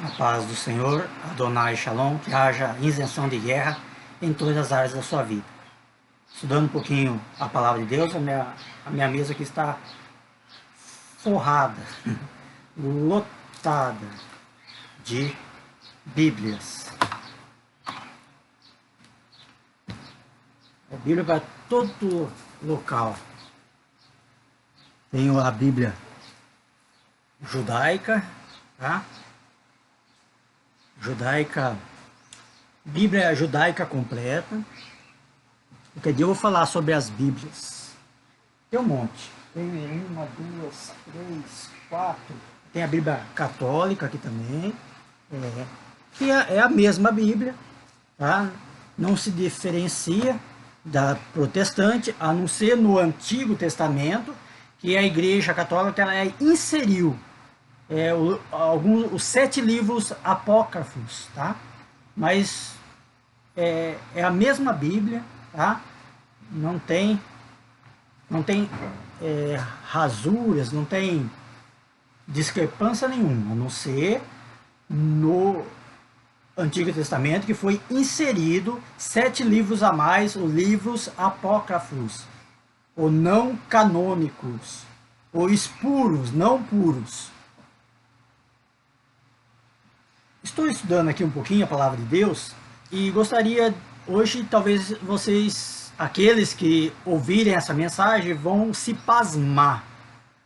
A paz do Senhor, Adonai Shalom, que haja isenção de guerra em todas as áreas da sua vida. Estudando um pouquinho a palavra de Deus, a minha mesa aqui está forrada, lotada de Bíblias. A Bíblia para todo local. Tenho a Bíblia judaica, tá? Bíblia judaica completa. Qualquer dia eu vou falar sobre as Bíblias. Tem um monte. Tem uma, duas, três, quatro. Tem a Bíblia católica aqui também. Que é a mesma Bíblia, tá? Não se diferencia da protestante, a não ser no Antigo Testamento, que a Igreja Católica ela inseriu os 7 livros apócrifos, tá? Mas é a mesma Bíblia, tá? Não tem rasuras, não tem discrepância nenhuma, a não ser no Antigo Testamento, que foi inserido 7 livros a mais, os livros apócrifos, ou não canônicos, ou espuros, não puros. Estou estudando aqui um pouquinho a palavra de Deus e gostaria, hoje, talvez vocês, aqueles que ouvirem essa mensagem, vão se pasmar.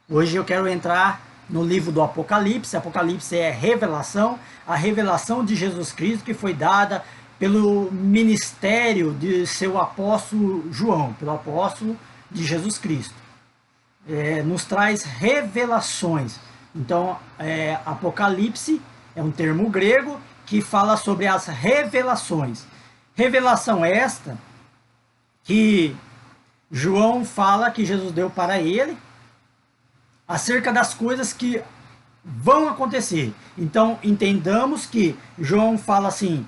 Hoje eu quero entrar no livro do Apocalipse. Apocalipse é revelação, a revelação de Jesus Cristo que foi dada pelo ministério de seu apóstolo João, pelo apóstolo de Jesus Cristo. Nos traz revelações. Então, Apocalipse é um termo grego que fala sobre as revelações. Revelação esta que João fala que Jesus deu para ele acerca das coisas que vão acontecer. Então, entendamos que João fala assim,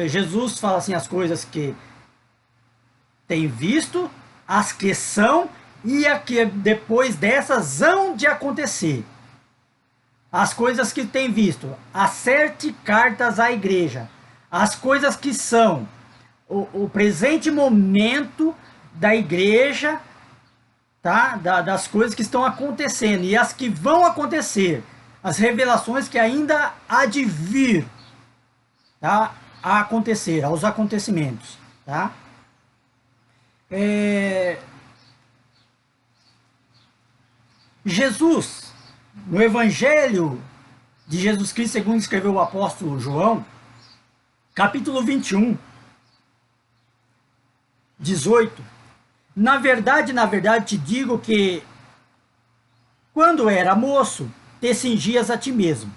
Jesus fala assim as coisas que tem visto, as que são e a que depois dessas hão de acontecer. As coisas que tem visto, as 7 cartas à igreja, as coisas que são o presente momento da igreja, tá? Das coisas que estão acontecendo e as que vão acontecer, as revelações que ainda há de vir, tá? A acontecer, aos acontecimentos, tá? Jesus, no Evangelho de Jesus Cristo, segundo escreveu o apóstolo João, capítulo 21, 18. Na verdade, te digo que, quando era moço, te cingias a ti mesmo,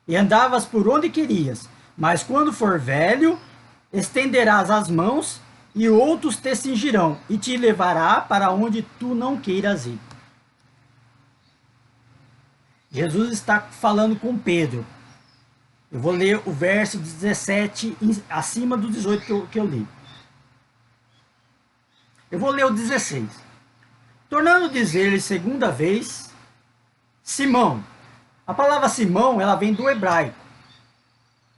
e andavas por onde querias, mas quando for velho, estenderás as mãos, e outros te cingirão, e te levará para onde tu não queiras ir. Jesus está falando com Pedro. Eu vou ler o verso 17, acima do 18 que eu li. Eu vou ler o 16. Tornando dizer-lhe segunda vez, Simão. A palavra Simão, ela vem do hebraico.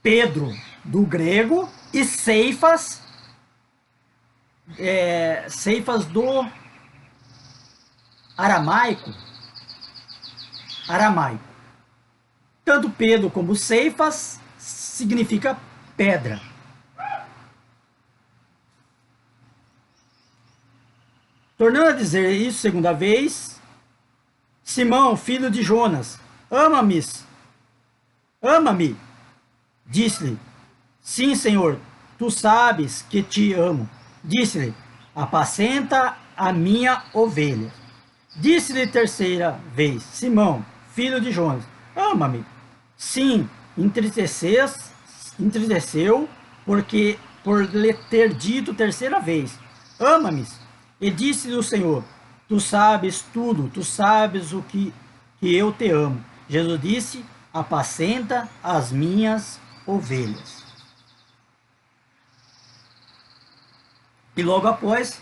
Pedro, do grego, e Ceifas, Ceifas do aramaico. Tanto Pedro como Ceifas significa pedra. Tornando a dizer isso segunda vez, Simão, filho de Jonas, ama-me. Disse-lhe, sim, Senhor, tu sabes que te amo. Disse-lhe, apacenta a minha ovelha. Disse-lhe terceira vez, Simão, filho de Jonas, ama-me. Sim, entristeceu, porque por lhe ter dito terceira vez, ama-me. E disse-lhe o Senhor, tu sabes tudo, tu sabes o que eu te amo. Jesus disse, apacenta as minhas ovelhas. E logo após,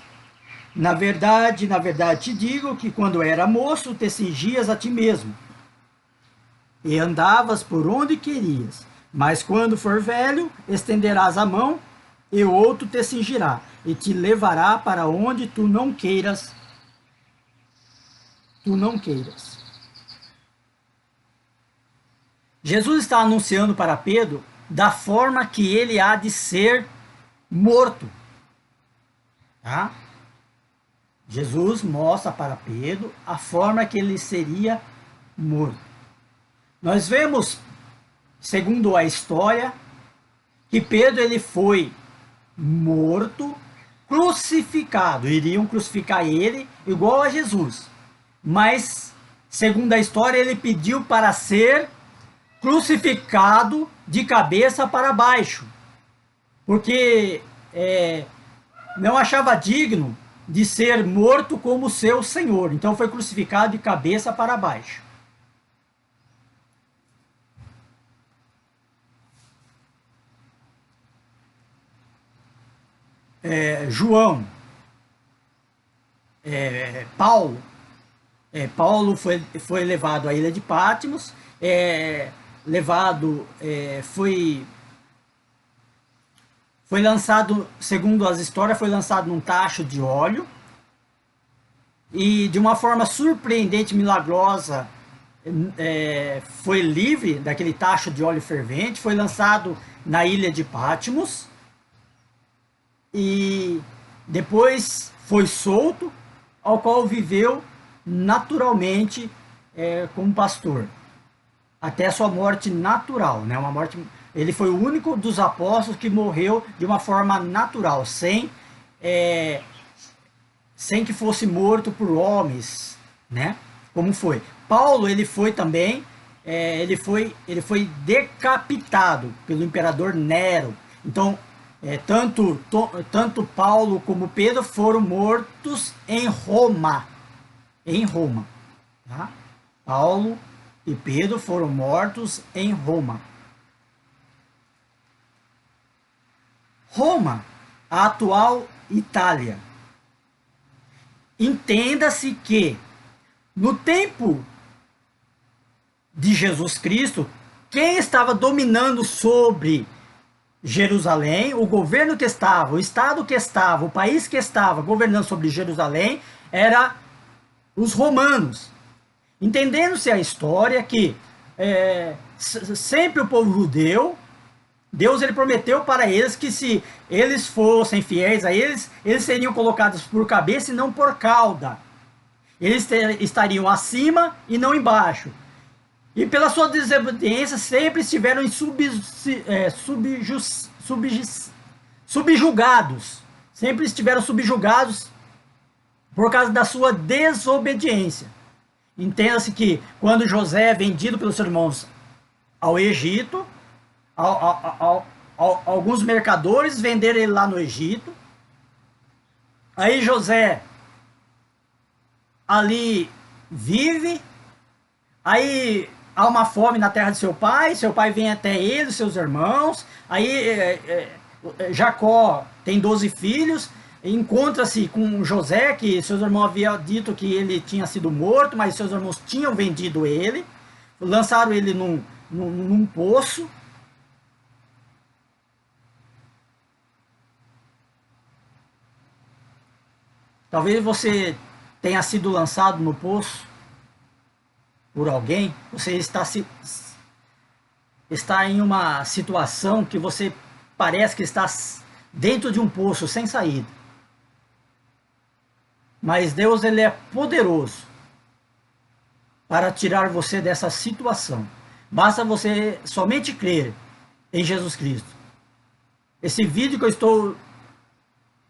na verdade te digo que quando era moço, te cingias a ti mesmo, e andavas por onde querias. Mas quando for velho, estenderás a mão, e outro te cingirá, e te levará para onde tu não queiras. Tu não queiras. Jesus está anunciando para Pedro da forma que ele há de ser morto. Tá? Jesus mostra para Pedro a forma que ele seria morto. Nós vemos, segundo a história, que Pedro ele foi morto, crucificado. Iriam crucificar ele igual a Jesus. Mas, segundo a história, ele pediu para ser crucificado de cabeça para baixo. Porque não achava digno de ser morto como seu Senhor. Então foi crucificado de cabeça para baixo. João, Paulo foi levado à ilha de Patmos, foi lançado, segundo as histórias, foi lançado num tacho de óleo e de uma forma surpreendente, milagrosa, foi livre daquele tacho de óleo fervente, foi lançado na ilha de Patmos e depois foi solto, ao qual viveu naturalmente como pastor, até a sua morte natural, né? Uma morte. Ele foi o único dos apóstolos que morreu de uma forma natural, sem que fosse morto por homens, né? Como foi. Paulo, ele foi também, ele foi decapitado pelo imperador Nero. Então, tanto Paulo como Pedro foram mortos em Roma. Em Roma. Tá? Paulo e Pedro foram mortos em Roma. Roma, a atual Itália. Entenda-se que no tempo de Jesus Cristo, quem estava dominando sobre Jerusalém, o governo que estava, o estado que estava, o país que estava governando sobre Jerusalém, era os romanos. Entendendo-se a história que sempre o povo judeu, Deus ele prometeu para eles que se eles fossem fiéis a eles seriam colocados por cabeça e não por cauda. Eles estariam acima e não embaixo. E pela sua desobediência sempre estiveram subjugados. Sempre estiveram subjugados por causa da sua desobediência. Entenda-se que quando José é vendido pelos seus irmãos ao Egito, alguns mercadores venderam ele lá no Egito. Aí José ali vive, aí há uma fome na terra de seu pai vem até ele, seus irmãos, aí Jacó tem 12 filhos, encontra-se com José, que seus irmãos haviam dito que ele tinha sido morto, mas seus irmãos tinham vendido ele, lançaram ele num poço. Talvez você tenha sido lançado no poço por alguém, você está em uma situação que você parece que está dentro de um poço sem saída. Mas Deus ele é poderoso para tirar você dessa situação. Basta você somente crer em Jesus Cristo. Esse vídeo que eu estou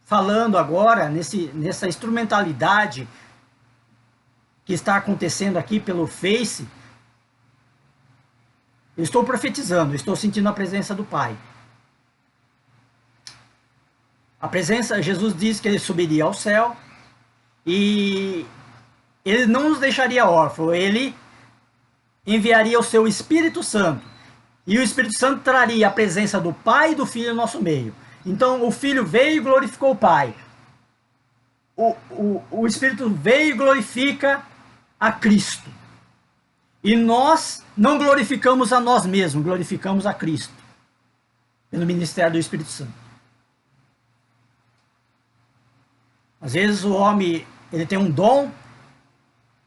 falando agora, nessa instrumentalidade que está acontecendo aqui pelo Face, eu estou profetizando, eu estou sentindo a presença do Pai. A presença, Jesus disse que ele subiria ao céu e ele não nos deixaria órfãos, ele enviaria o seu Espírito Santo. E o Espírito Santo traria a presença do Pai e do Filho no nosso meio. Então o Filho veio e glorificou o Pai. O Espírito veio e glorifica a Cristo. E nós não glorificamos a nós mesmos, glorificamos a Cristo, pelo ministério do Espírito Santo. Às vezes o homem, ele tem um dom,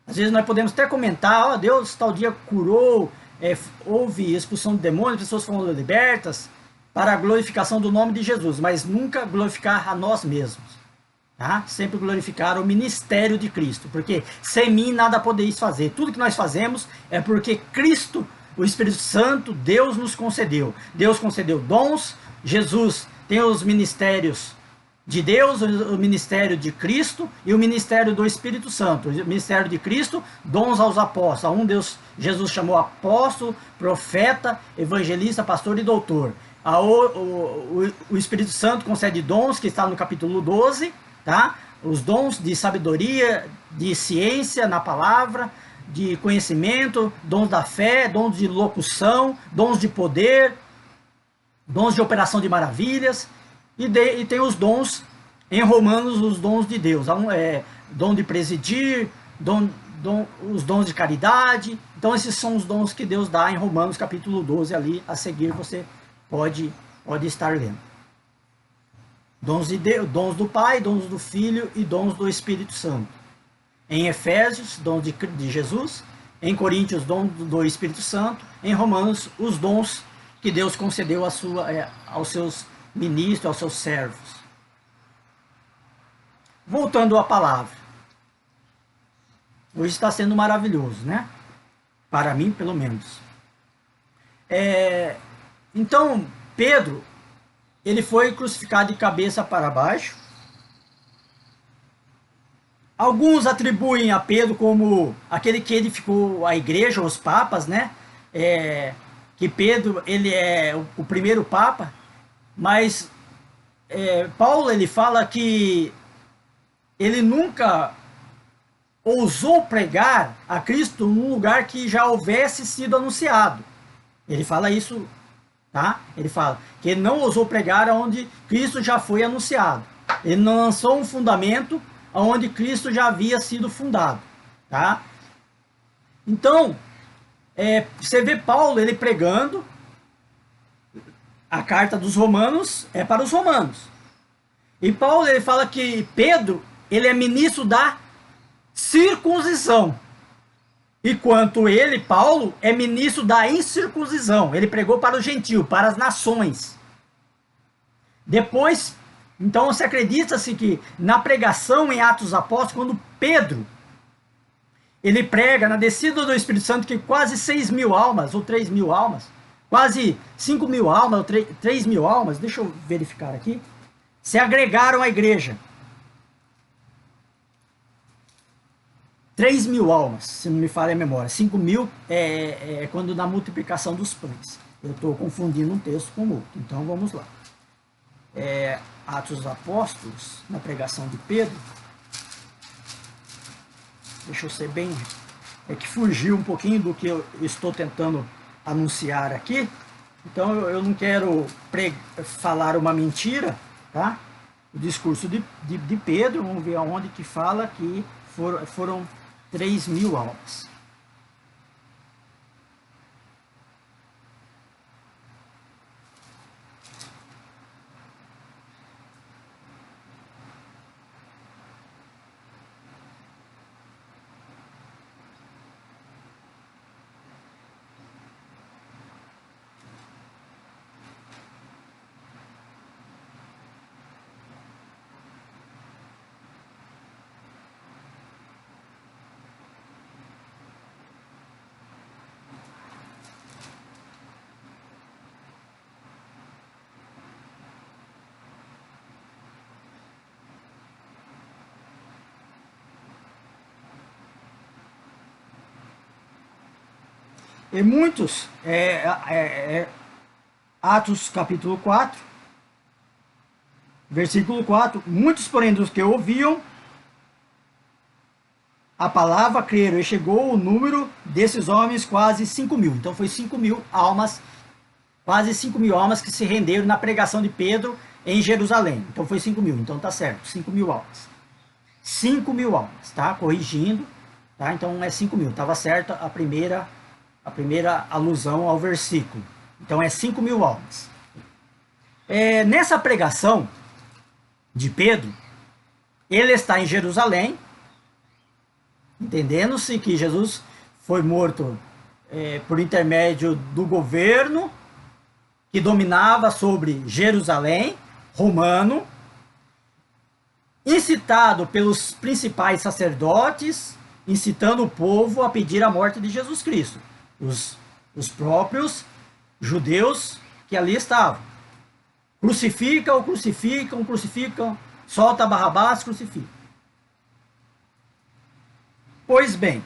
às vezes nós podemos até comentar, Deus tal dia curou, houve expulsão de demônios, pessoas foram libertas, para a glorificação do nome de Jesus, mas nunca glorificar a nós mesmos. Tá? Sempre glorificar o ministério de Cristo, porque sem mim nada podeis fazer. Tudo que nós fazemos é porque Cristo, o Espírito Santo, Deus nos concedeu. Deus concedeu dons, Jesus tem os ministérios de Deus, o ministério de Cristo e o ministério do Espírito Santo. O ministério de Cristo, dons aos apóstolos. A um Deus, Jesus chamou apóstolo, profeta, evangelista, pastor e doutor. O Espírito Santo concede dons, que está no capítulo 12, tá? Os dons de sabedoria, de ciência na palavra, de conhecimento, dons da fé, dons de locução, dons de poder, dons de operação de maravilhas, e tem os dons, em Romanos, os dons de Deus, dom de presidir, os dons de caridade. Então esses são os dons que Deus dá em Romanos capítulo 12, ali a seguir você pode estar lendo. Dons de Deus, dons do Pai, dons do Filho e dons do Espírito Santo. Em Efésios, dons de Jesus. Em Coríntios, dons do Espírito Santo. Em Romanos, os dons que Deus concedeu aos seus ministros, aos seus servos. Voltando à palavra. Hoje está sendo maravilhoso, né? Para mim, pelo menos. Então, Pedro, ele foi crucificado de cabeça para baixo. Alguns atribuem a Pedro como aquele que edificou a igreja, os papas, né? Que Pedro, ele é o primeiro papa. Mas Paulo, ele fala que ele nunca ousou pregar a Cristo num lugar que já houvesse sido anunciado. Ele fala isso, tá? Ele fala que ele não ousou pregar onde Cristo já foi anunciado. Ele não lançou um fundamento onde Cristo já havia sido fundado, tá? Então, você vê Paulo, ele pregando. A carta dos Romanos é para os romanos. E Paulo, ele fala que Pedro, ele é ministro da circuncisão. E quanto ele, Paulo, é ministro da incircuncisão. Ele pregou para o gentio, para as nações. Depois, então se acredita-se que na pregação em Atos dos Apóstolos, quando Pedro, ele prega na descida do Espírito Santo, que quase 6.000 almas, ou 3.000 almas, quase 5.000 almas, ou 3.000 almas, deixa eu verificar aqui, se agregaram à igreja. 3.000 almas, se não me falha a memória. 5.000 é quando na multiplicação dos pães. Eu estou confundindo um texto com outro. Então vamos lá. Atos dos Apóstolos, na pregação de Pedro. Deixa eu ser bem... que fugiu um pouquinho do que eu estou tentando anunciar aqui. Então eu não quero falar uma mentira, tá? O discurso de Pedro, vamos ver aonde que fala que foram 3.000 almas. E muitos, Atos capítulo 4, versículo 4, muitos, porém, dos que ouviam a palavra creram, e chegou o número desses homens quase 5.000. Então foi 5.000 almas, quase 5.000 almas que se renderam na pregação de Pedro em Jerusalém. Então foi 5.000, então tá certo, 5.000 almas. 5.000 almas, tá? Corrigindo, tá? Então é 5.000, estava certo a primeira a primeira alusão ao versículo. Então é 5.000 almas. Nessa pregação de Pedro, ele está em Jerusalém, entendendo-se que Jesus foi morto por intermédio do governo que dominava sobre Jerusalém, romano, incitado pelos principais sacerdotes, incitando o povo a pedir a morte de Jesus Cristo. Os próprios judeus que ali estavam. Crucificam, crucificam, crucificam, solta Barrabás, crucifica. Pois bem,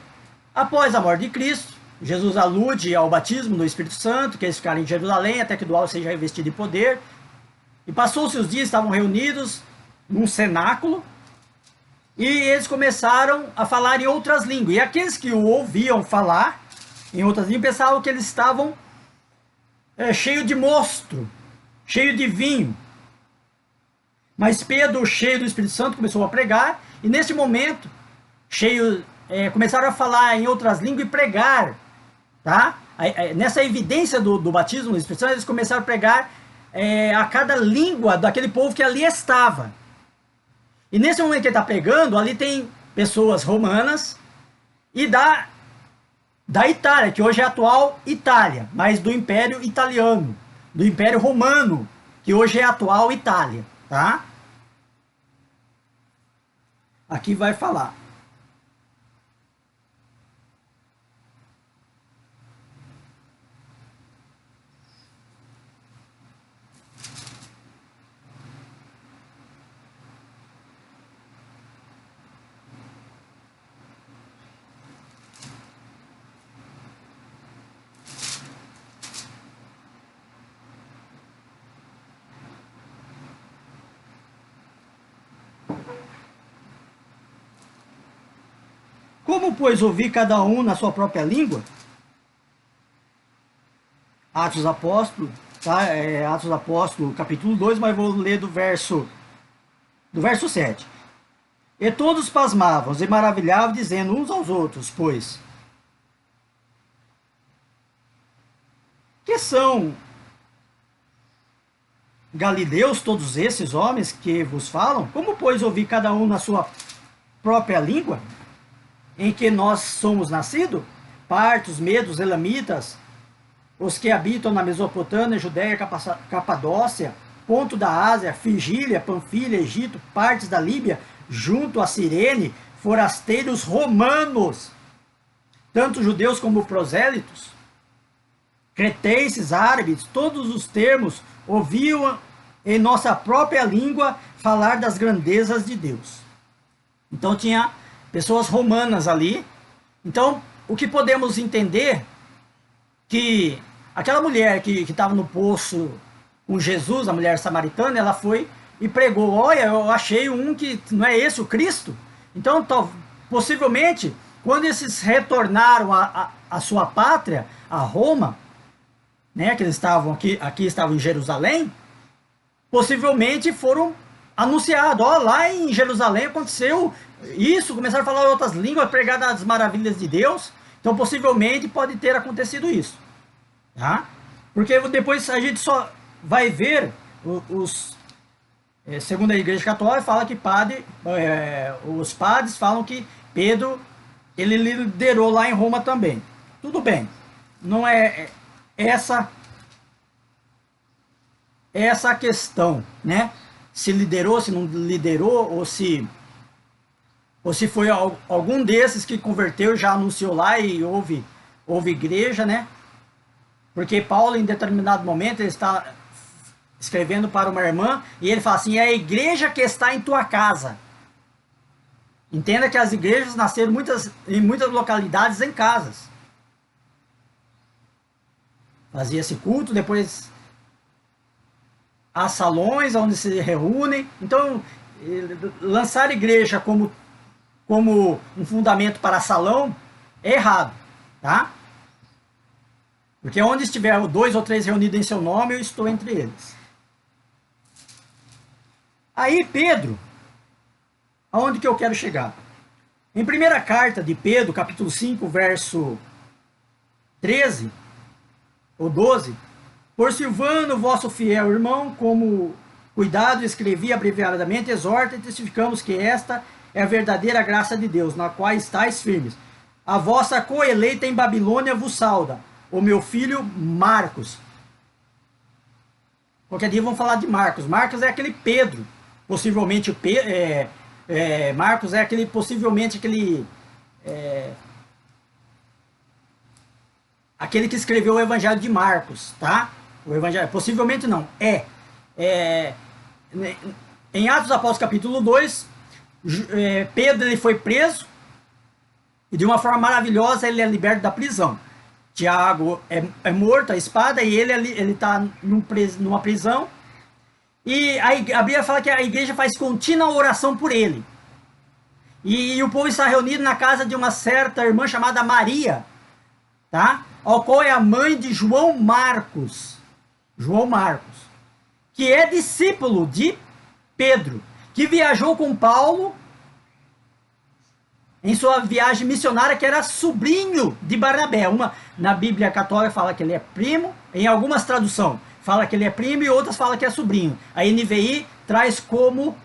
após a morte de Cristo, Jesus alude ao batismo do Espírito Santo, que eles ficaram em Jerusalém até que do alto seja revestido de poder. E passou-se os dias, estavam reunidos num cenáculo, e eles começaram a falar em outras línguas. E aqueles que o ouviam falar em outras línguas pensavam que eles estavam cheios de mosto, cheio de vinho. Mas Pedro, cheio do Espírito Santo, começou a pregar, e nesse momento, começaram a falar em outras línguas e pregar, tá? Nessa evidência do batismo do Espírito Santo, eles começaram a pregar a cada língua daquele povo que ali estava. E nesse momento que ele está pregando, ali tem pessoas romanas e da Itália, que hoje é a atual Itália, mas do Império Italiano, do Império Romano, que hoje é a atual Itália, tá? Aqui vai falar. Como, pois, ouvir cada um na sua própria língua? Atos dos Apóstolos, tá? Atos dos Apóstolos, capítulo 2, mas vou ler do verso 7. E todos pasmavam e maravilhavam, dizendo uns aos outros, pois, que são galileus todos esses homens que vos falam? Como, pois, ouvir cada um na sua própria língua, em que nós somos nascidos? Partos, medos, elamitas, os que habitam na Mesopotâmia, Judéia, Capadócia, Ponto da Ásia, Figília, Panfilha, Egito, partes da Líbia, junto a Cirene, forasteiros romanos, tanto judeus como prosélitos, cretenses, árabes, todos os termos ouviam em nossa própria língua falar das grandezas de Deus. Então tinha pessoas romanas ali. Então, o que podemos entender que aquela mulher que estava no poço com Jesus, a mulher samaritana, ela foi e pregou: olha, eu achei um que não é esse o Cristo. Então, possivelmente, quando esses retornaram à sua pátria, a Roma, né, que eles estavam aqui estavam em Jerusalém, possivelmente foram anunciados: ó, lá em Jerusalém aconteceu isso, começaram a falar outras línguas, pregar das maravilhas de Deus. Então, possivelmente, pode ter acontecido isso, tá? Porque depois a gente só vai ver segundo a Igreja Católica, fala que os padres falam que Pedro, ele liderou lá em Roma também. Tudo bem, não é essa a questão, né? Se liderou, se não liderou, ou se foi algum desses que converteu, já anunciou lá e houve igreja, né? Porque Paulo, em determinado momento, ele está escrevendo para uma irmã e ele fala assim: é a igreja que está em tua casa. Entenda que as igrejas nasceram em muitas localidades em casas. Fazia-se culto, depois há salões onde se reúnem. Então, lançar a igreja como um fundamento para salão é errado, tá? Porque onde estiver 2 ou 3 reunidos em seu nome, eu estou entre eles. Aí Pedro, aonde que eu quero chegar? Em primeira carta de Pedro, capítulo 5, verso 13 ou 12. Por Silvano, vosso fiel irmão, como cuidado escrevi abreviadamente, exorta e testificamos que esta é a verdadeira graça de Deus, na qual estáis firmes. A vossa coeleita em Babilônia vos sauda, o meu filho Marcos. Qualquer dia vamos falar de Marcos. Marcos é aquele Pedro, possivelmente Marcos é aquele, possivelmente aquele que escreveu o Evangelho de Marcos, tá? O Evangelho, possivelmente não, em Atos dos Apóstolos capítulo 2, Pedro ele foi preso e de uma forma maravilhosa ele é liberto da prisão. Tiago é morto, a espada, e ele está numa prisão. E a Bíblia fala que a igreja faz contínua oração por ele. E o povo está reunido na casa de uma certa irmã chamada Maria, tá? Ao qual é a mãe de João Marcos. João Marcos, que é discípulo de Pedro, que viajou com Paulo em sua viagem missionária, que era sobrinho de Barnabé. Na Bíblia Católica fala que ele é primo, em algumas traduções fala que ele é primo e outras fala que é sobrinho. A NVI traz como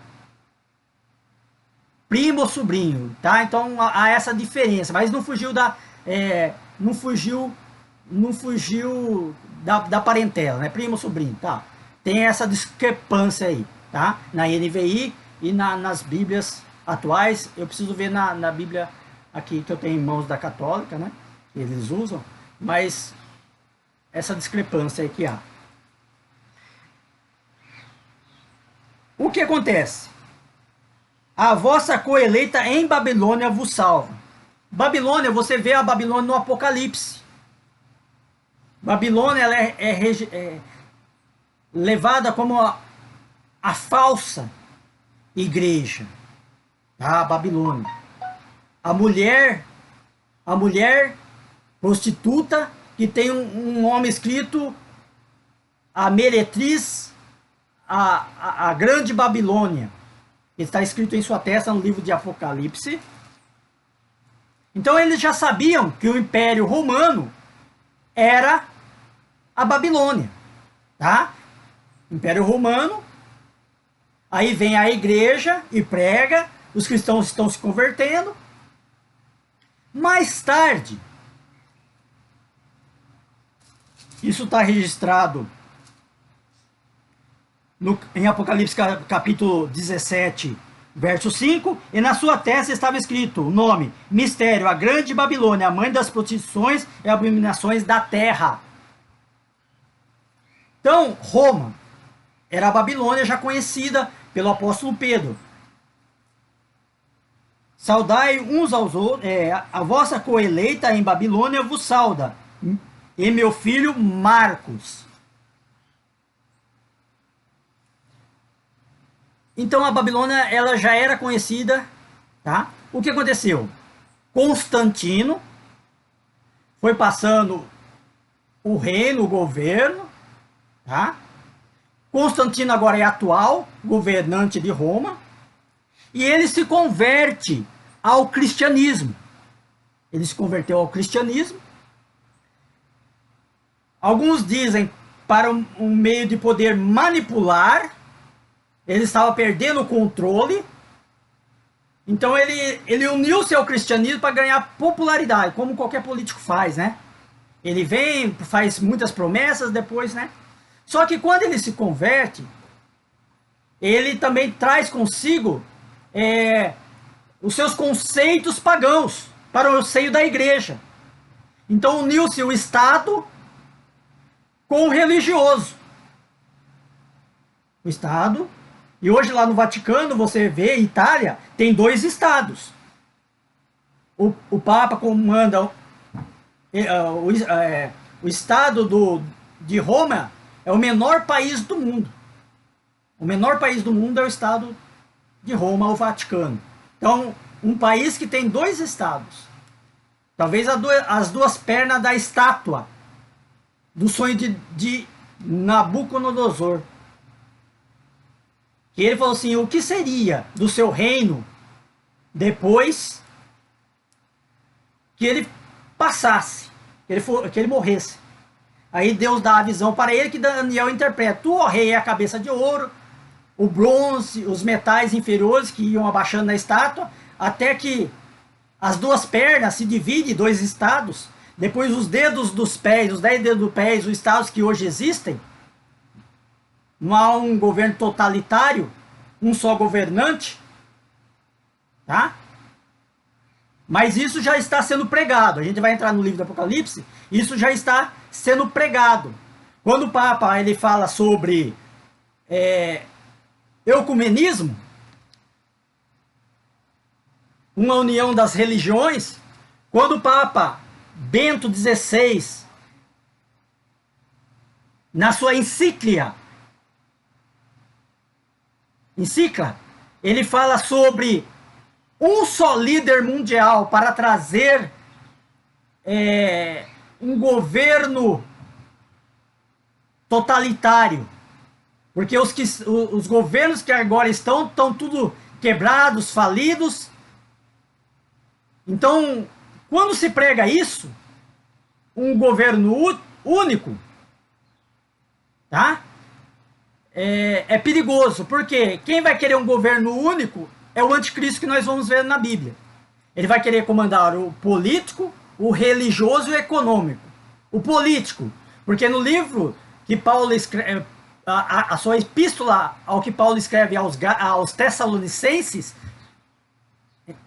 primo ou sobrinho, tá? Então há essa diferença, mas não fugiu da parentela, né? Primo ou sobrinho, tá? Tem essa discrepância aí, tá? Na NVI e nas Bíblias atuais. Eu preciso ver na Bíblia aqui que eu tenho em mãos da Católica, né? Que eles usam, mas essa discrepância aí que há. O que acontece? A vossa coeleita em Babilônia vos salva. Babilônia, você vê a Babilônia no Apocalipse. Babilônia ela é levada como a falsa igreja. A Babilônia. A mulher prostituta que tem um nome escrito a meretriz, a grande Babilônia. Está escrito em sua testa no livro de Apocalipse. Então eles já sabiam que o Império Romano era a Babilônia, tá? Império Romano. Aí vem a igreja e prega, os cristãos estão se convertendo. Mais tarde, isso está registrado em Apocalipse capítulo 17, verso 5, e na sua testa estava escrito o nome, mistério, a grande Babilônia, a mãe das prostituições e abominações da terra. Então, Roma era a Babilônia já conhecida pelo apóstolo Pedro. Saudai uns aos outros, a vossa coeleita em Babilônia vos sauda, e meu filho Marcos. Então a Babilônia ela já era conhecida, tá? O que aconteceu? Constantino foi passando o reino, o governo, tá? Constantino agora é atual governante de Roma e ele se converte ao cristianismo. Ele se converteu ao cristianismo. Alguns dizem para um meio de poder manipular. Ele estava perdendo o controle. Então ele uniu-se ao cristianismo para ganhar popularidade, como qualquer político faz, né? Ele vem, faz muitas promessas, depois, né? Só que quando ele se converte, ele também traz consigo os seus conceitos pagãos para o seio da igreja. Então uniu-se o Estado com o religioso. O Estado. E hoje lá no Vaticano, você vê, Itália, tem 2 estados. O Papa comanda o estado de Roma, é o menor país do mundo. O menor país do mundo é o estado de Roma, o Vaticano. Então, um país que tem 2 estados. Talvez as 2 pernas da estátua do sonho de Nabucodonosor. E ele falou assim, o que seria do seu reino depois que ele passasse? que ele morresse. Aí Deus dá a visão para ele, que Daniel interpreta. Tu, ó rei, é a cabeça de ouro, o bronze, os metais inferiores que iam abaixando na estátua, até que as duas pernas se dividem em dois estados. Depois os dedos dos pés, os 10 dedos dos pés, os estados que hoje existem. Não há um governo totalitário, um só governante, tá? Mas isso já está sendo pregado. A gente vai entrar no livro do Apocalipse, isso já está sendo pregado. Quando o Papa ele fala sobre ecumenismo, uma união das religiões, quando o Papa Bento XVI, na sua encíclica, ele fala sobre um só líder mundial para trazer um governo totalitário. Porque os governos que agora estão tudo quebrados, falidos. Então, quando se prega isso, um governo único, tá? É perigoso, porque quem vai querer um governo único é o anticristo que nós vamos ver na Bíblia. Ele vai querer comandar o político, o religioso e o econômico. O político, porque no livro que Paulo escreve, a sua epístola ao que Paulo escreve aos Tessalonicenses,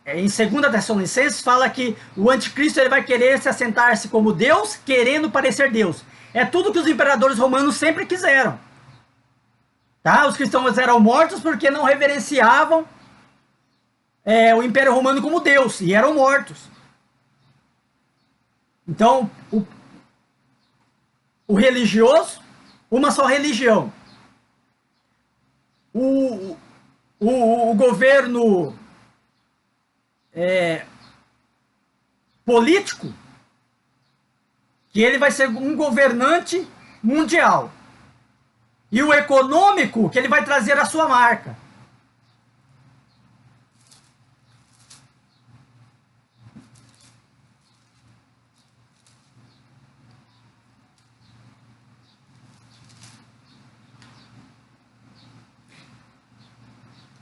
em 2 Tessalonicenses, fala que o anticristo ele vai querer se assentar-se como Deus, querendo parecer Deus. É tudo que os imperadores romanos sempre quiseram. Tá? Os cristãos eram mortos porque não reverenciavam o Império Romano como Deus, e eram mortos. Então, o religioso, uma só religião. O governo político, que ele vai ser um governante mundial. E o econômico, que ele vai trazer a sua marca.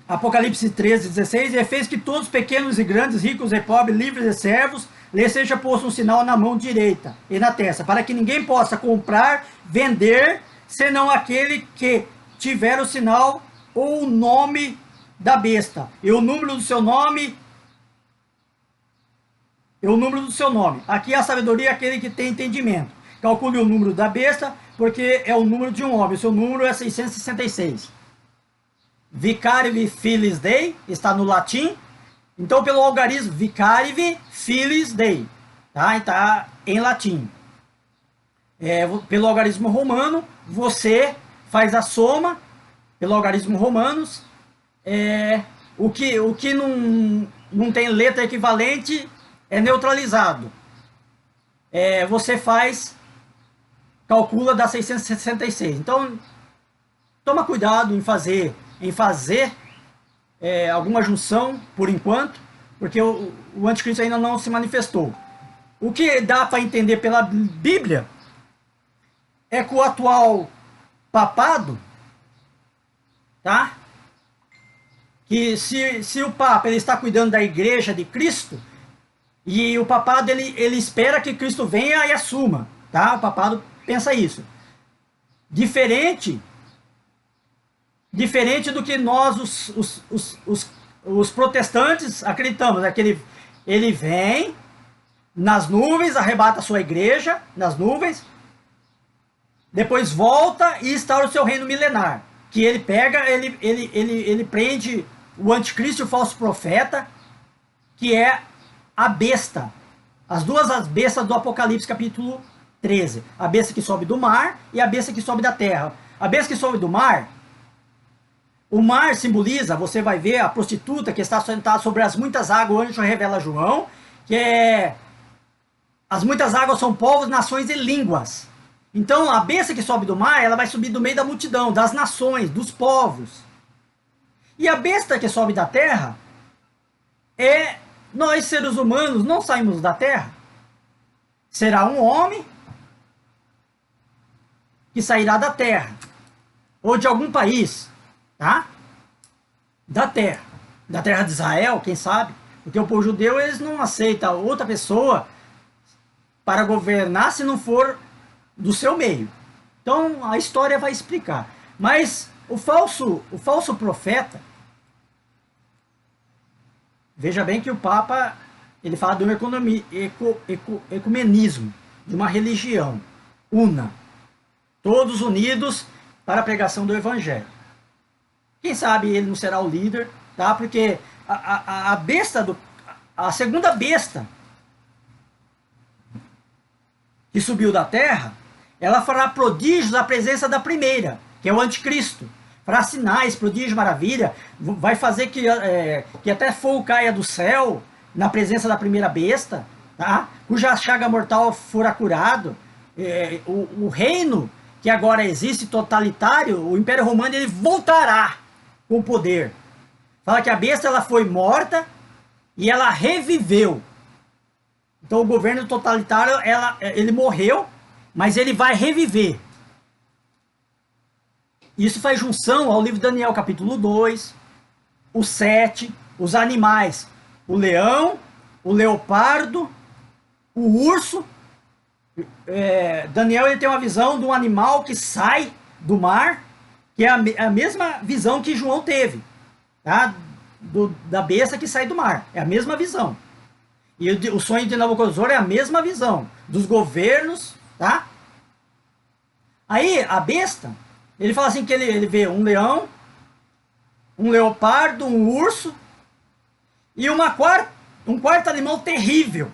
Apocalipse 13, 16, e fez que todos, pequenos e grandes, ricos e pobres, livres e servos, lhe seja posto um sinal na mão direita e na testa, para que ninguém possa comprar, vender, senão aquele que tiver o sinal ou o nome da besta, e o número do seu nome, Aqui é a sabedoria, aquele que tem entendimento. Calcule o número da besta, porque é o número de um homem, o seu número é 666. Vicarivi Filis Dei, está no latim. Então, pelo algarismo, Vicarivi Filis Dei, tá? Está em latim. Pelo algarismo romano, você faz a soma, pelo algarismo romanos, o que não tem letra equivalente é neutralizado. Você calcula da 666. Então, toma cuidado em fazer alguma junção, por enquanto, porque o anticristo ainda não se manifestou. O que dá para entender pela Bíblia é que o atual papado, tá? Que se o Papa ele está cuidando da igreja de Cristo, e o papado ele espera que Cristo venha e assuma, tá? O papado pensa isso. Diferente do que nós, os protestantes, acreditamos, é que ele vem nas nuvens, arrebata a sua igreja nas nuvens, depois volta e instaura o seu reino milenar, que ele pega, ele prende o anticristo e o falso profeta, que é a besta, as duas bestas do Apocalipse capítulo 13, a besta que sobe do mar e a besta que sobe da terra. A besta que sobe do mar, o mar simboliza, você vai ver a prostituta que está sentada sobre as muitas águas, o anjo revela a João, que as muitas águas são povos, nações e línguas. Então a besta que sobe do mar, ela vai subir do meio da multidão, das nações, dos povos. E a besta que sobe da terra, nós seres humanos não saímos da terra. será um homem que sairá da terra, ou de algum país, tá? Da terra de Israel, quem sabe? Porque o povo judeu, eles não aceitam outra pessoa para governar se não for do seu meio. Então a história vai explicar. Mas o falso profeta, veja bem que o Papa, ele fala de um ecumenismo, de uma religião una, todos unidos para a pregação do Evangelho. Quem sabe ele não será o líder, tá? Porque a besta, a segunda besta que subiu da terra, ela fará prodígios à presença da primeira, que é o anticristo. Fará sinais, prodígios, maravilha, vai fazer que até fogo caia do céu na presença da primeira besta, tá? Cuja chaga mortal fora curado. O reino que agora existe, totalitário, o Império Romano, ele voltará com poder. Fala que a besta ela foi morta e ela reviveu. Então o governo totalitário, ele morreu, mas ele vai reviver. Isso faz junção ao livro de Daniel, capítulo 2, o 7, os animais, o leão, o leopardo, o urso. Daniel ele tem uma visão de um animal que sai do mar, que é a mesma visão que João teve, tá? Da besta que sai do mar, é a mesma visão. E o sonho de Nabucodonosor é a mesma visão dos governos, tá? Aí a besta, ele fala assim que ele vê um leão, um leopardo, um urso e um quarto animal terrível.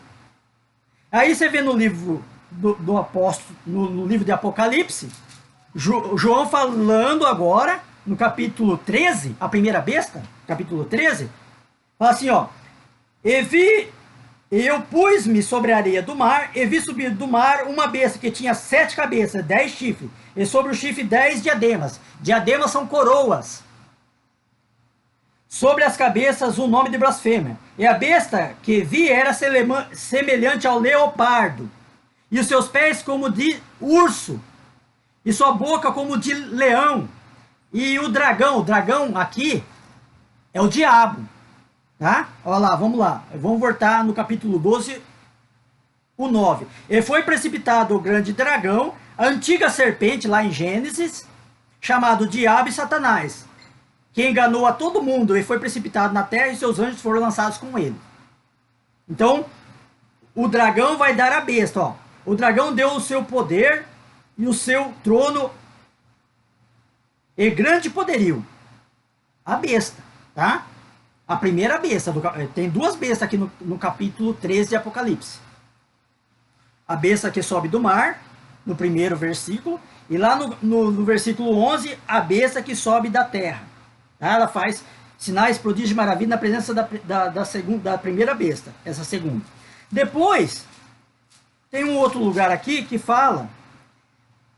Aí você vê no livro do apóstolo, no livro de Apocalipse, João falando agora, no capítulo 13, a primeira besta, capítulo 13, fala assim, ó, eu pus-me sobre a areia do mar, e vi subir do mar uma besta que tinha 7 cabeças, 10 chifres, e sobre o chifre 10 diademas. Diademas são coroas. Sobre as cabeças o nome de blasfêmia. E a besta que vi era semelhante ao leopardo, e os seus pés como de urso, e sua boca como de leão. E o dragão aqui é o diabo. Tá? Olha lá, vamos lá. Vamos voltar no capítulo 12, o 9. E foi precipitado o grande dragão, a antiga serpente, lá em Gênesis, chamado Diabo e Satanás, que enganou a todo mundo e foi precipitado na terra e seus anjos foram lançados com ele. Então, o dragão vai dar a besta. Ó. O dragão deu o seu poder e o seu trono e grande poderio. A besta, tá? A primeira besta, tem duas bestas aqui no capítulo 13 de Apocalipse. A besta que sobe do mar, no primeiro versículo, e lá no versículo 11, a besta que sobe da terra. Tá? Ela faz sinais, prodígios e maravilhas na presença da primeira besta, essa segunda. Depois, tem um outro lugar aqui que fala,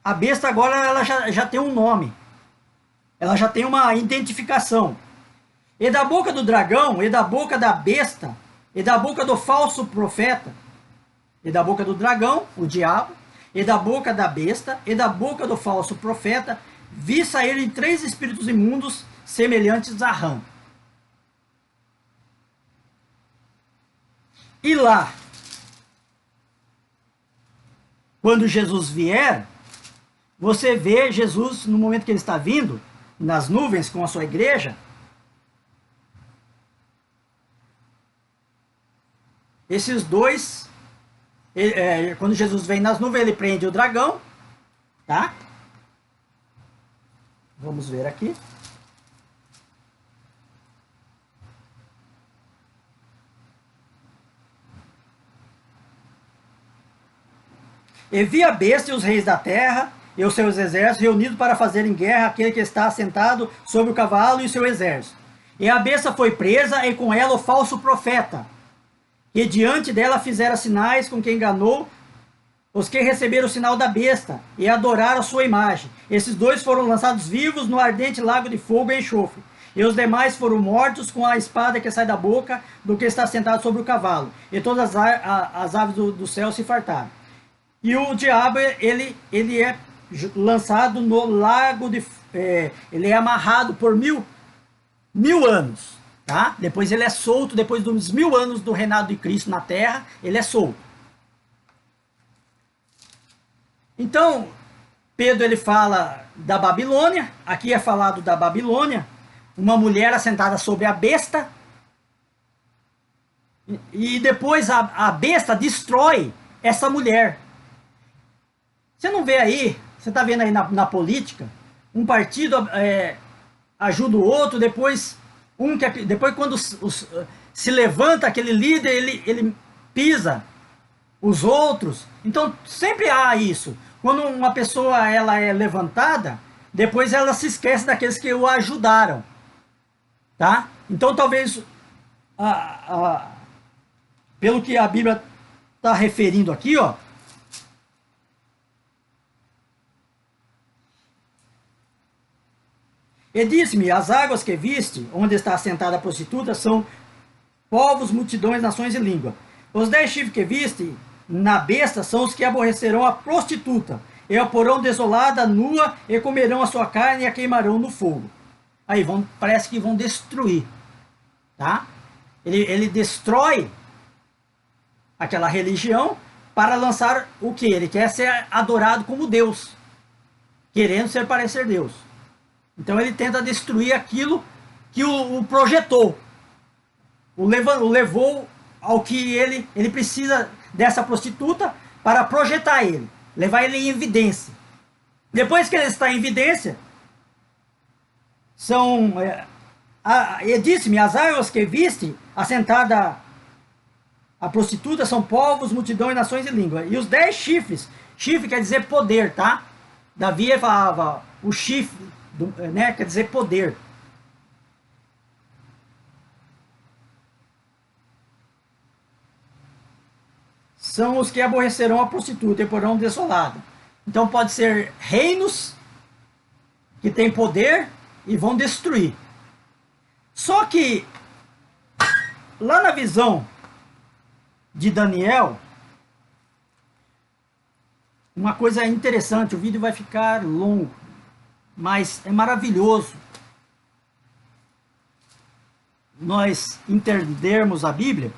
a besta agora ela já tem um nome, ela já tem uma identificação. E da boca do dragão, e da boca da besta, e da boca do falso profeta, e da boca do dragão, o diabo, e da boca da besta, e da boca do falso profeta, vi saírem 3 espíritos imundos, semelhantes a rã. E lá, quando Jesus vier, você vê Jesus, no momento que ele está vindo, nas nuvens com a sua igreja, esses dois, quando Jesus vem nas nuvens, ele prende o dragão, tá? Vamos ver aqui. E vi a besta e os reis da terra e os seus exércitos reunidos para fazerem guerra àquele que está assentado sobre o cavalo e o seu exército. E a besta foi presa e com ela o falso profeta, e diante dela fizera sinais com que enganou os que receberam o sinal da besta e adoraram a sua imagem. Esses dois foram lançados vivos no ardente lago de fogo e enxofre. E os demais foram mortos com a espada que sai da boca do que está sentado sobre o cavalo. E todas as aves do céu se fartaram. E o diabo, ele é lançado no lago de... ele é amarrado por mil anos, tá? Depois ele é solto, depois dos 1000 anos do reinado de Cristo na terra, ele é solto. Então, Pedro ele fala da Babilônia, aqui é falado da Babilônia, uma mulher assentada sobre a besta, e depois a besta destrói essa mulher. Você não vê aí, você está vendo aí na política, um partido ajuda o outro, depois depois quando se levanta aquele líder, ele pisa os outros. Então sempre há isso. Quando uma pessoa ela é levantada, depois ela se esquece daqueles que o ajudaram, tá? Então talvez pelo que a Bíblia está referindo aqui, ó, e disse-me: as águas que viste, onde está assentada a prostituta, são povos, multidões, nações e língua. Os 10 chifres que viste na besta são os que aborrecerão a prostituta, e a porão desolada, nua, e comerão a sua carne e a queimarão no fogo. Aí parece que vão destruir, tá? Ele destrói aquela religião para lançar o que? Ele quer ser adorado como Deus, querendo ser parecer Deus. Então ele tenta destruir aquilo que o projetou, o levou ao que ele precisa dessa prostituta para projetar ele, levar ele em evidência. Depois que ele está em evidência, e disse-me: as águas que viste assentada a prostituta são povos, multidões, nações e língua. E os 10 chifres, chifre quer dizer poder, tá? Davi falava o chifre, né, quer dizer poder. São os que aborrecerão a prostituta e porão desolado. Então pode ser reinos que têm poder e vão destruir. Só que lá na visão de Daniel, uma coisa interessante, o vídeo vai ficar longo, mas é maravilhoso nós entendermos a Bíblia.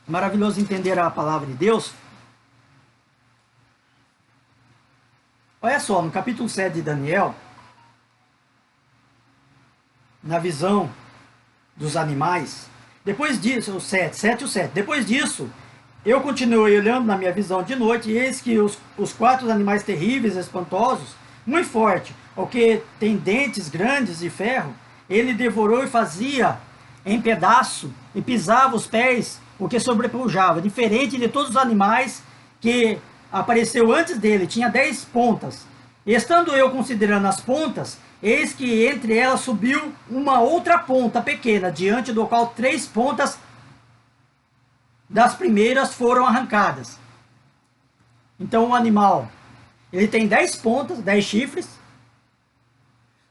É maravilhoso entender a palavra de Deus. Olha só, no capítulo 7 de Daniel, na visão dos animais, depois disso, o 7 e o 7, depois disso, eu continuei olhando na minha visão de noite, e eis que os 4 animais terríveis, espantosos, muito forte, o que tem dentes grandes de ferro, ele devorou e fazia em pedaço, e pisava os pés, o que sobrepujava, diferente de todos os animais que apareceu antes dele, tinha 10 pontas. Estando eu considerando as pontas, eis que entre elas subiu uma outra ponta pequena, diante do qual 3 pontas das primeiras foram arrancadas. Então o animal, ele tem 10 pontas, 10 chifres.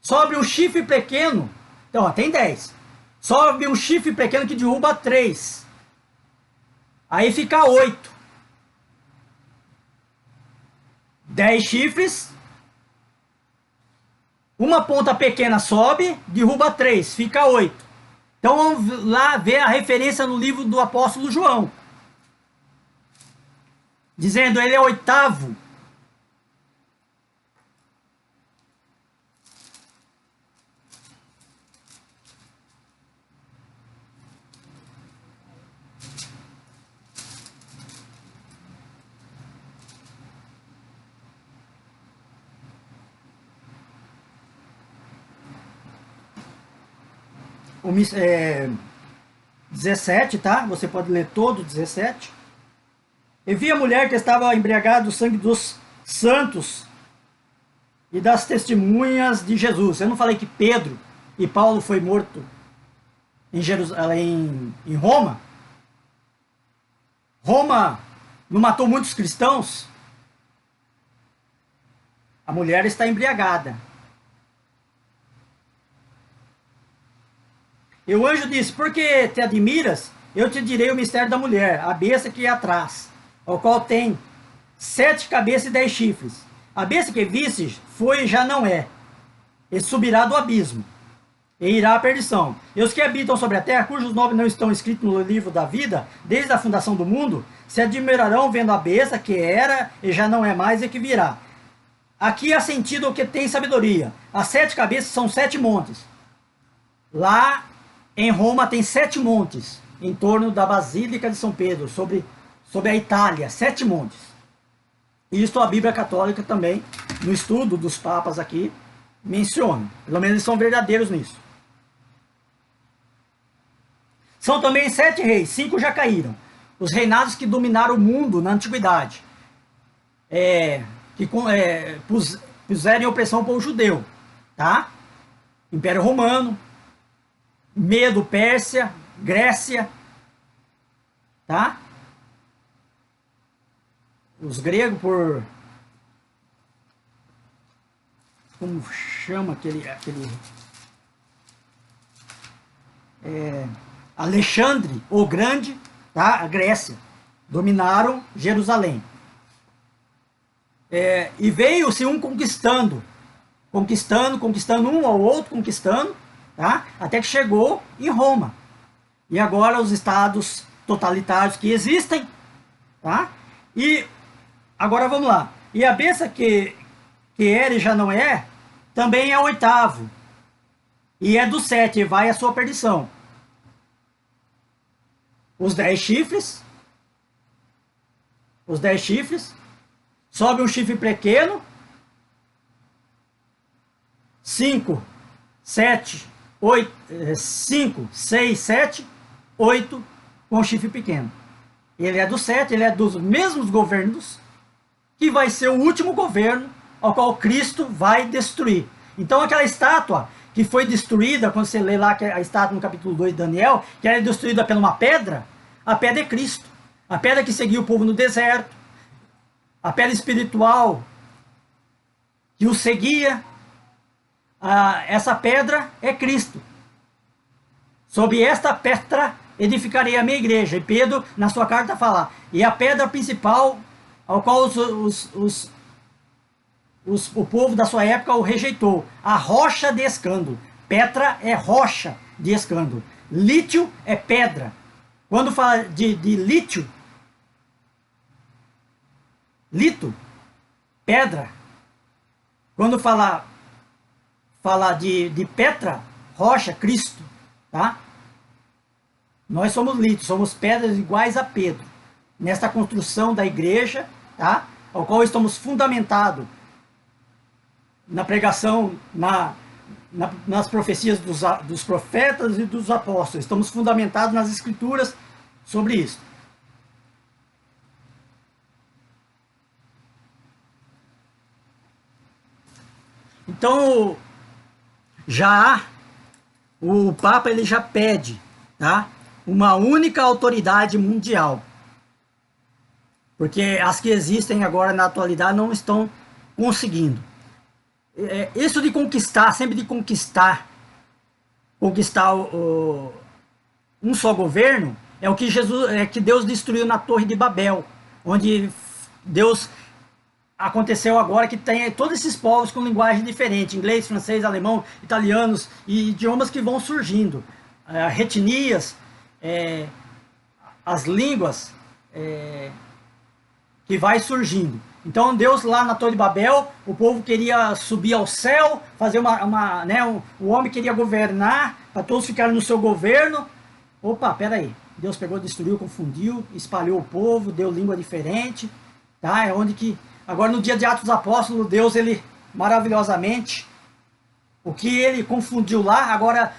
Sobe um chifre pequeno, então ó, tem 10. Sobe um chifre pequeno que derruba 3. Aí fica 8. 10 chifres. Uma ponta pequena sobe, derruba 3, fica 8. Então vamos lá ver a referência no livro do apóstolo João. Dizendo, ele é oitavo. O 17, tá? Você pode ler todo 17. E vi a mulher que estava embriagada do sangue dos santos e das testemunhas de Jesus. Eu não falei que Pedro e Paulo foi morto em Jerusalém, em Roma? Roma não matou muitos cristãos? A mulher está embriagada. E o anjo disse: por que te admiras? Eu te direi o mistério da mulher, a besta que é atrás, o qual tem 7 cabeças e 10 chifres. A besta que vistes foi e já não é, e subirá do abismo, e irá à perdição. E os que habitam sobre a terra, cujos nomes não estão escritos no livro da vida, desde a fundação do mundo, se admirarão vendo a besta que era e já não é mais e que virá. Aqui há sentido o que tem sabedoria. As 7 cabeças são 7 montes. Lá em Roma tem 7 montes, em torno da Basílica de São Pedro, sobre a Itália, 7 montes. Isto a Bíblia Católica também, no estudo dos papas aqui, menciona. Pelo menos eles são verdadeiros nisso. São também 7 reis, 5 já caíram. Os reinados que dominaram o mundo na antiguidade. Que puseram em opressão para o judeu. Tá? Império Romano, Medo, Pérsia, Grécia. Tá? Os gregos por... como chama aquele Alexandre o Grande, tá? A Grécia, dominaram Jerusalém. E veio-se um conquistando um ao outro, conquistando, tá? Até que chegou em Roma. E agora os estados totalitários que existem, tá? E agora vamos lá. E a besta que era e já não é, também é o 8º. E é do 7, e vai à sua perdição. Os 10 chifres. Sobe um chifre pequeno. 5, 7, 8, 5, 6, 7, 8 com chifre pequeno. Ele é do 7, ele é dos mesmos governos, que vai ser o último governo ao qual Cristo vai destruir. Então aquela estátua que foi destruída, quando você lê lá a estátua no capítulo 2 de Daniel, que era destruída por uma pedra, a pedra é Cristo. A pedra que seguia o povo no deserto, a pedra espiritual que o seguia, essa pedra é Cristo. Sobre esta pedra edificarei a minha igreja. E Pedro, na sua carta, fala, e a pedra principal ao qual o povo da sua época o rejeitou, a rocha de escândalo. Petra é rocha de escândalo. Lítio é pedra. Quando fala de lítio, lito, pedra. Quando fala de Petra, rocha, Cristo, tá? Nós somos litos, somos pedras iguais a Pedro, nesta construção da igreja, tá? Ao qual estamos fundamentados na pregação, nas profecias dos profetas e dos apóstolos. Estamos fundamentados nas escrituras sobre isso. Então, o Papa ele já pede, tá? Uma única autoridade mundial. Porque as que existem agora na atualidade não estão conseguindo. Isso de conquistar, sempre de conquistar um só governo, é o que que Deus destruiu na Torre de Babel, onde Deus aconteceu agora que tem todos esses povos com linguagem diferente, inglês, francês, alemão, italianos e idiomas que vão surgindo, etnias, as línguas que vai surgindo. Então Deus lá na Torre de Babel, o povo queria subir ao céu, fazer o homem queria governar, para todos ficarem no seu governo. Opa, peraí, Deus pegou, destruiu, confundiu, espalhou o povo, deu língua diferente, tá? É onde que, agora no dia de Atos dos Apóstolos, Deus, ele, maravilhosamente, o que ele confundiu lá, agora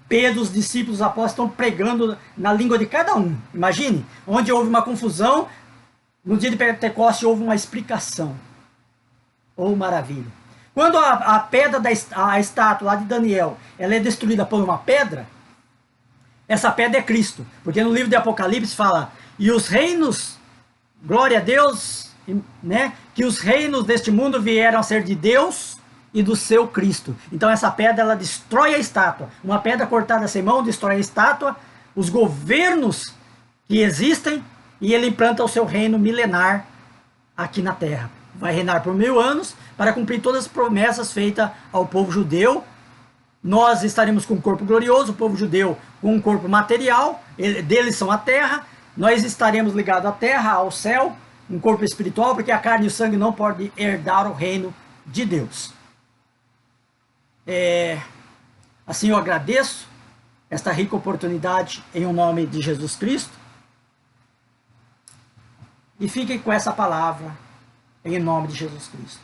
Pedro, os discípulos, os apóstolos estão pregando na língua de cada um. Imagine, onde houve uma confusão, no dia de Pentecostes houve uma explicação. Oh, maravilha. Quando a pedra a estátua lá de Daniel, ela é destruída por uma pedra, essa pedra é Cristo. Porque no livro de Apocalipse fala, e os reinos, glória a Deus, né, que os reinos deste mundo vieram a ser de Deus e do seu Cristo. Então essa pedra, ela destrói a estátua. Uma pedra cortada sem mão destrói a estátua, os governos que existem, e ele implanta o seu reino milenar aqui na terra. Vai reinar por 1000 anos para cumprir todas as promessas feitas ao povo judeu. Nós estaremos com um corpo glorioso, o povo judeu com um corpo material, deles são a terra. Nós estaremos ligados à terra, ao céu, um corpo espiritual, porque a carne e o sangue não podem herdar o reino de Deus. Assim eu agradeço esta rica oportunidade em nome de Jesus Cristo. E fiquem com essa palavra em nome de Jesus Cristo.